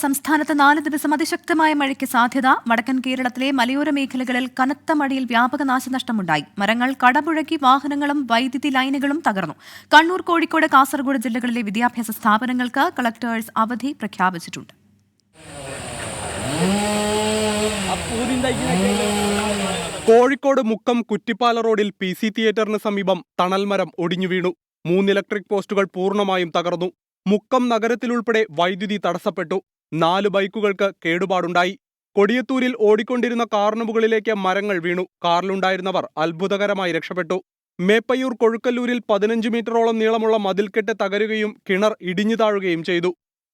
സംസ്ഥാനത്ത് 4 ദിവസം അതിശക്തമായ മഴയ്ക്ക് സാധ്യത. വടക്കൻ കേരളത്തിലെ മലയോര മേഖലകളിൽ കനത്ത മഴയിൽ വ്യാപക നാശനഷ്ടമുണ്ടായി. മരങ്ങൾ കടപുഴകി വാഹനങ്ങളും വൈദ്യുതി ലൈനുകളും തകർന്നു. കണ്ണൂർ, കോഴിക്കോട്, കാസർഗോഡ് ജില്ലകളിലെ വിദ്യാഭ്യാസ സ്ഥാപനങ്ങൾക്ക് കളക്ടേഴ്സ് അവധി പ്രഖ്യാപിച്ചിട്ടുണ്ട്. കോഴിക്കോട് മുക്കം കുറ്റിപ്പാല റോഡിൽ PC തിയേറ്ററിന് സമീപം തണൽമരം ഒടിഞ്ഞു വീണു. 3 ഇലക്ട്രിക് പോസ്റ്റുകൾ പൂർണ്ണമായും തകർന്നു. മുക്കം നഗരത്തിലുൾപ്പെടെ വൈദ്യുതി തടസ്സപ്പെട്ടു. 4 ബൈക്കുകൾക്ക് കേടുപാടുണ്ടായി. കൊടിയത്തൂരിൽ ഓടിക്കൊണ്ടിരുന്ന കാറിന് മുകളിലേക്ക് മരങ്ങൾ വീണു. കാറിലുണ്ടായിരുന്നവർ അത്ഭുതകരമായി രക്ഷപ്പെട്ടു. മേപ്പയ്യൂർ കൊഴുക്കല്ലൂരിൽ 15 മീറ്ററോളം നീളമുള്ള മതിൽക്കെട്ട് തകരുകയും കിണർ ഇടിഞ്ഞു താഴുകയും ചെയ്തു.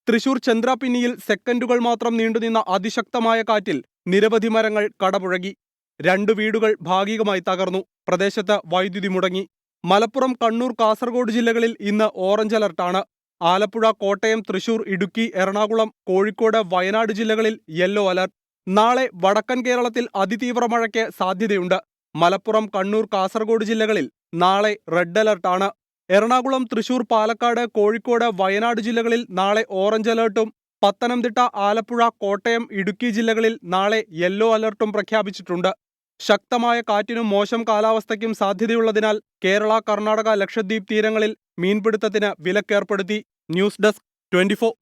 തൃശൂർ ചന്ദ്രാപിന്നിയിൽ സെക്കൻഡുകൾ മാത്രം നീണ്ടുനിന്ന അതിശക്തമായ കാറ്റിൽ നിരവധി മരങ്ങൾ കടപുഴകി. 2 വീടുകൾ ഭാഗികമായി തകർന്നു. പ്രദേശത്ത് വൈദ്യുതി മുടങ്ങി. മലപ്പുറം, കണ്ണൂർ, കാസർഗോഡ് ജില്ലകളിൽ ഇന്ന് ഓറഞ്ച് അലർട്ടാണ്. ആലപ്പുഴ, കോട്ടയം, തൃശൂർ, ഇടുക്കി, എറണാകുളം, കോഴിക്കോട്, വയനാട് ജില്ലകളിൽ യെല്ലോ അലർട്ട്. നാളെ വടക്കൻ കേരളത്തിൽ അതിതീവ്ര മഴയ്ക്ക് സാധ്യതയുണ്ട്. മലപ്പുറം, കണ്ണൂർ, കാസർഗോഡ് ജില്ലകളിൽ നാളെ റെഡ് അലർട്ടാണ്. എറണാകുളം, തൃശൂർ, പാലക്കാട്, കോഴിക്കോട്, വയനാട് ജില്ലകളിൽ നാളെ ഓറഞ്ച് അലർട്ടും. പത്തനംതിട്ട, ആലപ്പുഴ, കോട്ടയം, ഇടുക്കി ജില്ലകളിൽ നാളെ യെല്ലോ അലർട്ടും പ്രഖ്യാപിച്ചിട്ടുണ്ട്. ശക്തമായ കാറ്റിനും മോശം കാലാവസ്ഥയ്ക്കും സാധ്യതയുള്ളതിനാൽ കേരള, കർണാടക, ലക്ഷദ്വീപ് തീരങ്ങളിൽ മീൻപിടുത്തത്തിന് വിലക്കേർപ്പെടുത്തി. News desk 24.